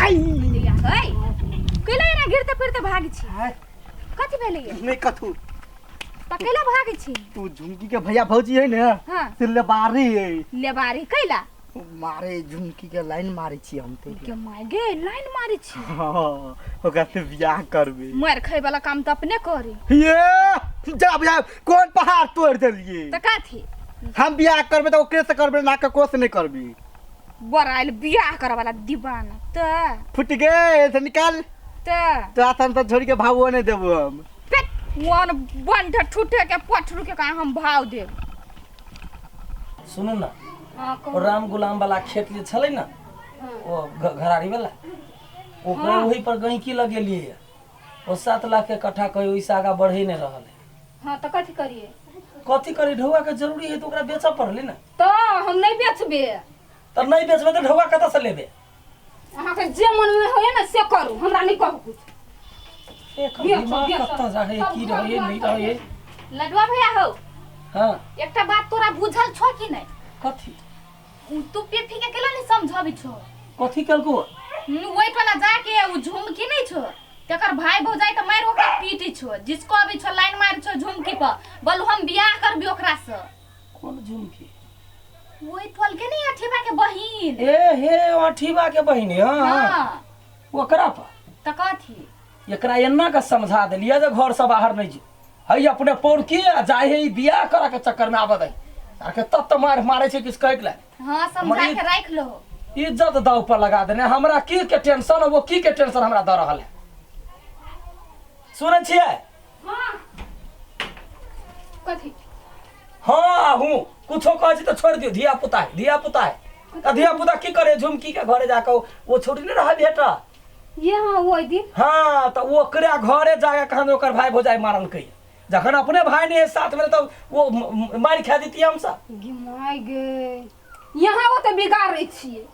आई हे कैला ना गिरते फिरते भाग छी कथि भेलै नहीं कथू त कैला भाग छी तू झुमकी के भैया भौजी है ना हां से लेबारी है लेबारी कैला मारे झुमकी के लाइन मारे छी हम ते के माय गे लाइन मारे छी हां ओकरा से बियाह करबे मार खाय वाला काम त अपने करी ये जा कौन पहाड़ तोड़ देलिए त कथि हम बियाह करबे त ओकरे से करबे ना के कोस नहीं करबी बराइल बियाह करे वाला दीवाना त फुट गए से निकाल त आतन तो छोड़ के भावो नहीं देबो हम वन बंध ठुटे के पठरू के का हम भाव देब सुनू ना और राम गुलाम वाला खेत जे छलै ना ओ घराड़ी वाला ओकरे वही पर गहिंकी लगेलिए ओ 7 लाख के कट्ठा कहियो ओइसे आगा बढ़े नहीं रहल हां त कथि करिए कथि करी ढौआ के जरूरी है तो ओकरा बेचऽ पड़ले ना त हम नहीं बेचबे त नहीं बेचबे त ढौआ कतऽ से लेबे अहाँ के जे मन में होय ना से करू हमरा नहीं कहू कुछ एक दिमाग कतऽ जाहे की रहे नहीं रहे लडवा भैया हो हां एकटा बात तोरा बुझल छौ कि नहीं कथि तू पेफी के केला नहीं समझाबी छौ कथि कलको वही टोला जाके उ झुमकी नहीं छौ तेकर भाई भौजाई त मार ओकरा पीटी छौ जिसको अभी छौ लाइन मार छौ झुमकी पर बोलू हम बियाह करबी ओकरा से कौन झुमकी वही टोल के नहीं अठीबा के बहिन ए हे अठीबा के बहिन हां ओकरा पर त कथि एकरा एन्ना के समझा देलिए जे घर से बाहर नहीं जे हई अपने पौड़की जाए है बियाह करा के चक्कर में आबद है आके तब तो मारे छे किस कहला हां समझा के राख लो इज्जत दाव पर लगा देने हमरा की के टेंशन वो की के टेंशन हमरा द रहल है सुनै छियै हां कथि हां हूं कुछो कहै छी त छोड़ दियो धिया पुता है धिया पुता की करे झुमकी के घरे जाके वो छोड़ी नहीं रहा बेटा ये हां ओइ दिन हां त वो ओकरा घरे जाके कहन ओकर भाई भौजाई मारल कई जखन अपने भाई ने साथ में तो वो मार खा देती हम सब गे माय गे यहां वो त बिगाड़ रही छिए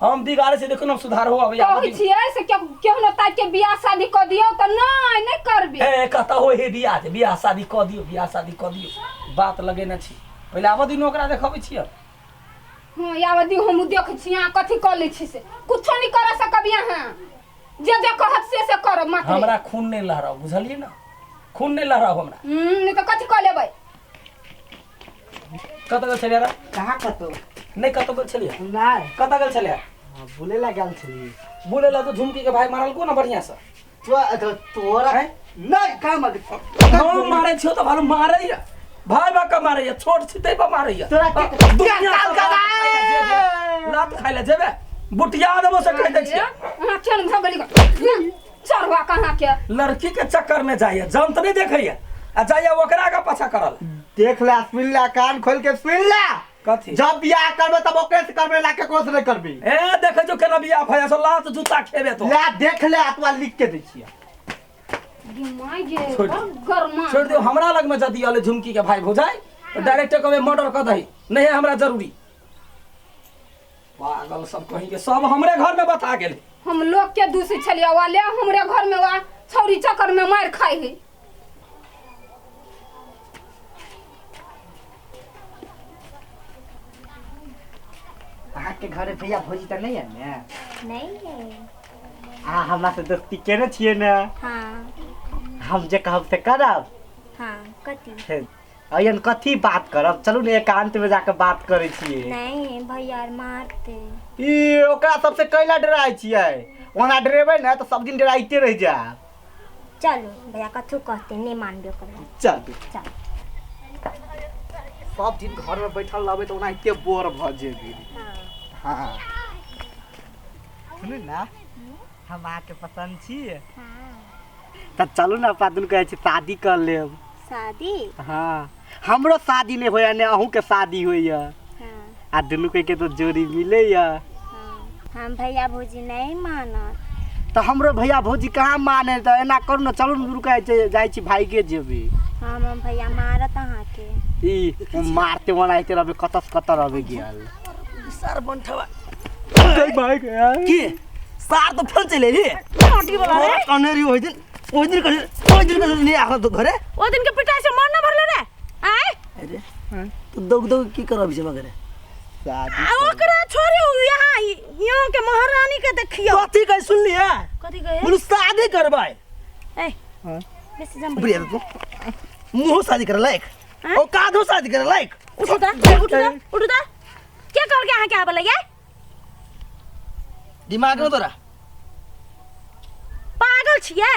हम बिगाड़े से देखो ना सुधार हो अब कहै छिए से केहू न ताई के बियाह शादी क दियो त नहीं करबे ए कहता हो हे बियाह शादी क दियो बात लगे न छी पहले आबो दिन ओकरा देखबै छी हां याव दी हम देख छी यहां कथि क ले छी से कुछो नहीं कर सकब यहां जे कहत से करब मत हमरा खून नहीं लहराओ बुझलिए ना खून नहीं लहराओ हमरा नहीं तो कथि क लेबै कत गल छलिया कहां कतो नहीं कत गल छलिया नहीं कत गल छलिया बोले ला गेल छली बोले ला तो झुमकी के भाई मारल को ना बढ़िया से तो तोरा है नहीं का मत हम मारे छियो तो भालो मारे या भाई बा का मारे या छोट छिते पर मारे या तोरा दुनिया लात खाइले जेबे बुटिया देबो से कह दे छियै हां चल भगली चरवा कहां के लड़की के चक्कर में जाइए जंत नहीं देखैया आ जाइए ओकरा का पछा करल देख ले सुन ले कान खोल के सुन ले कथि जब बियाह करबे तब ओकरे से करबे ला के कोस नहीं करबी ए देखे जो केना बियाह भया सो लात जूता खेबे तो ले देख ले अतवा लिख के दै छियै गे माय गे छोड़ गरमा छोड़ दियो हमरा लग में जदी आले झुमकी के भाई भौजाई तो डायरेक्ट कहबे मर्डर कर दही नहीं है हमरा जरूरी पागल सब कहीं के सब हमरे घर में बता गेल हम लोग के दूसरी छलिया वाले हमरे घर में वा छौरी चक्कर में मार खाई है अहाँ के घरे भैया भौजी त नहीं है ने नहीं है आ हमरा से दोस्ती केने छिए ना हां हम जे कहब से करब हां कथि अयन कथी बात करब चलू ने एकांत में जाके बात करे छिए नहीं भैया मारते ई ओकरा सबसे कैला डराई छिए ओना डरेबै ना तो सब दिन डराइते रह जा चलो भैया कथु कहते नहीं मानबे कर चल सब दिन घर में बैठल रहबै तो ओना इते बोर भ जेबी हां सुन ना हम आके पसंद छी हां त चलू ना पादुन कहै छी शादी कर लेब शादी हां हमरो शादी नहीं होया ने अहू के शादी होया हां आ दुनु के तो जोड़ी मिलेया हां हम भैया भौजी नहीं मानत तो हमरो भैया भौजी कहाँ माने तो एना करू ना चलू रुका जाय छी भाई के जेबे हम भैया मारत अहाँ के ई मारते बनाइते रहबे कतस कतर रहबे गेल सर बंठवा भाई के की सार तो फोन चले रे पार्टी वाला रे कनेरी ओइ दिन ले आखो तो घरे ओ दिन के पिटाई से मन न भरले रे आय अरे तो दग की करब से मगरे शादी ओकरा छोड़ियो यहाँ के महारानी के देखियो कथी कह सुनली है कथी कहे बोलू शादी करबै ए हां बेसी जम बढ़िया तो मुंह शादी करे लायक ओ काधो शादी करे लायक उठो ता क्या कर के यहाँ क्या बोले ये दिमाग में तोरा पागल छियै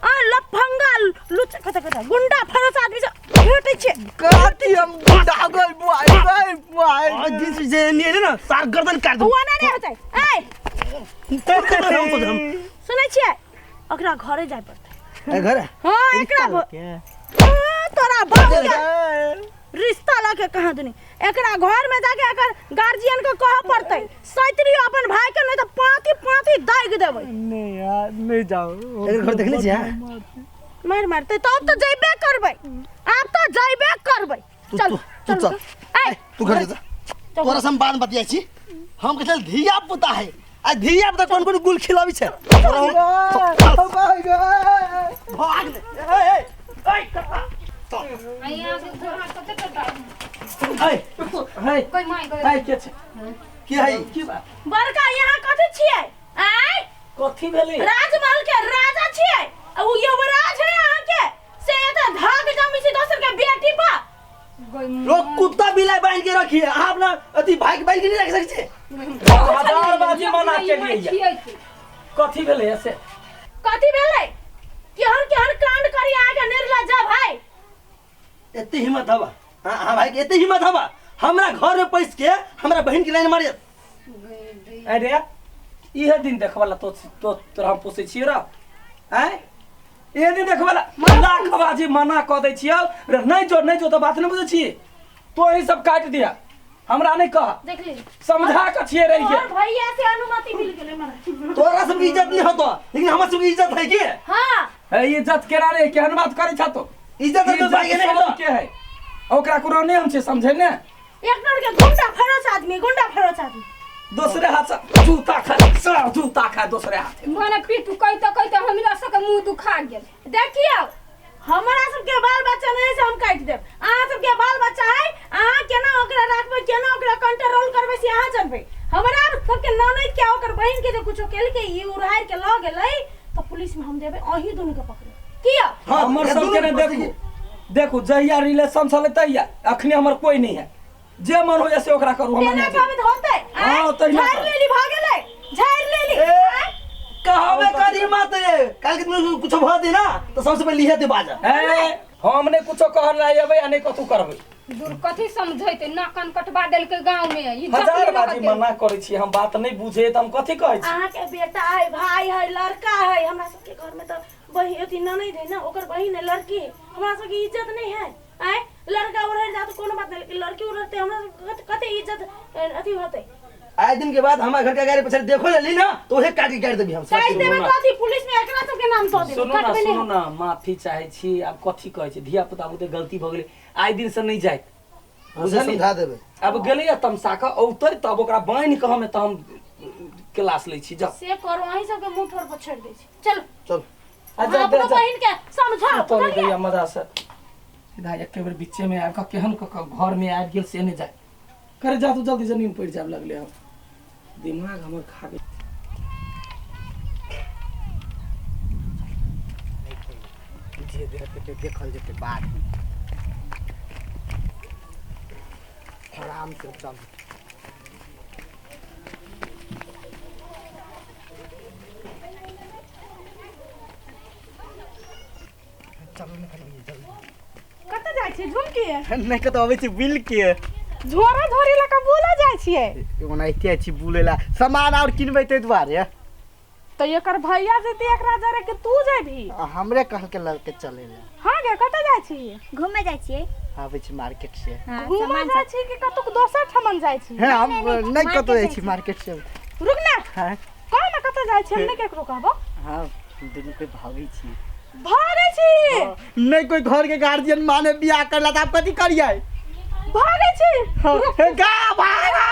आ लफंगा लुच कता गुंडा फरस आदमी से भेटै छै कथी हम डागल बुआई जिस जे नहीं है ना सार गर्दन काट दो हुआ नहीं होतै ए सुनै छियै ओकरा घरे जाय पड़तै घर हां एकरा तोरा बाबू के रिश्ता लाके कहा दुनी एकरा घर में जाके एकर गार्जियन को कह पड़तै सैतरी अपन भाई के नहीं तो पाती दाग देबै नहीं यार नहीं जाओ घर देखले छी मार मारते तब तो जइबे करबै आप तो जइबे करबै चल चल ए तू घर जा तोरा से हम बात बतियाई छी हम कहल धिया पुता है आ धिया पुता कोन कोन गुल खिलाबी छै भाग ले की है की बात बड़का यहाँ कथि छियै आय कथी भेलै राजमहल के राजा छियै आ उ युवराज है यहाँ के से एते धाक जमी छी दोसर के बेटी पर लोग कुत्ता बिलाई बांध के रखिए अहाँ अपना अति भाई के बांध के नहीं रख सकते हजार बाजी मना के लिए कथी भेलै ऐसे कथि भेलै केहन कांड करी आगे निर्लज्जा भाई एते हिम्मत हवा हां भाई के एते हिम्मत हवा हमरा घर में पैस के हमरा बहन के लाइन मारियत अरे इहे दिन देखवाला तो तोरा हम पूछै छियै रा हैं ए दिन देखवाला लाख बाजी मना क दै छियै रे नहीं जो तो बात नहीं बुझै छी तो ही सब काट दिया हमरा नहीं कह देख ली समझा के छियै रहिए और भैया से अनुमति मिल गेलै हमरा तोरा सब इज्जत नहीं होतो लेकिन हमरा सब इज्जत है के हां है इज्जत केना रे केहन बात करै छ तो इज्जत तो भाई के नहीं के है ओकरा कोनो नहीं हम से समझे ने एक नंबर के गुंडा फरोच आदमी दूसरे हाथ से जूता खा दूसरे हाथ मने पीटू कहते हमरा सबके मुंह दुखा गेल देखियो हमरा सबके बाल बच्चा नहीं से हम काट देब अहाँ सबके बाल बच्चा है अहाँ केना ओकरा राखबै केना ओकरा कंट्रोल करबै से अहाँ जानबै हमरा सबके ननद के ओकर बहन के जे कुछो केल के ई उड़ार के ल गेलै तो पुलिस में हम देबै अही दुनु के पकड़े किया हमर सबके ने देखू जहिया रिलेशन चले तहिया अखनी हमर कोई नहीं है जे मन हो जैसे ओकरा करू हम केना कहबे होतै हां तो झाड़ लेली भागेलै झाड़ लेली कहबे करी मत काल के कुछ भ दे ना तो सबसे पहले लिहे दे बाजा ए हमने कुछो कहल नहीं अबे आ नहीं कथु करबै दूर कथि समझैते ना कान कटवा देल के गांव में हजार बाजी मना करै छी हम बात नहीं बुझे त हम कथि कहै छी अहाँ के बेटा है भाई है लड़का है हमरा सबके घर में तो बहिन अथी ननद है ना ओकर बहिन है लड़की हमरा सबके इज्जत नहीं है आय लड़का उड़े जा तो कोनो बात नहीं लेकिन लड़की उड़ते हमरा कते इज्जत अथी होते आए दिन के बाद हमारे घर के गाड़ी पे देखो ले ली ना तो उहे काट देबी हम काट देबे तो अथी पुलिस में एकरा सबके नाम दऽ देबे सुनो ना माफी चाहे छी अब कथि कहै छी धिया पुता बुते गलती भ गेलै आइ दिन से नहीं जाय उसे समझा देबे अब गेलै तमसा के औतै तब ओकरा बांध के हम त हम क्लास लै छी जा से करो अहीं सबके मुंह ठोर पर छोड़ दै छी चल अपना बहन के समझा तो नहीं दैया मजा से सीधा एक बेर बीचे में आके केहन घर में आबि गेल से नहीं जाय करे जा तू जल्दी जमीन पड़ जाब लगले हम दिमाग हमर खा गेल धीरे धीरे देखल जेते बात आराम से चल कत जाय छी झुमकी नहीं कत अबै छी बिल के झोरा झोरी लका बोला जाय छियै ओनाइते छी बुलेला सामान और किनबै ते दुआरे तो एकर भैया से ते एकरा जरे के तू जेबी हमरे कहल के लड़के चले ले हां गे कत जाय छी घूमे जाय छियै आबै छी मार्केट से घूमे जाय छी कि कतुक दोसर ठमन जाय छी हां हम नहीं कत जाय छी मार्केट से रुक ना हां कह ना कत जाय छी हम नहीं केकरो कहबो हां दुनु के भागै छी भागै छी नहीं कोई घर के गार्जियन माने बियाह करला त आप कथि करियै भागै छी गा भागा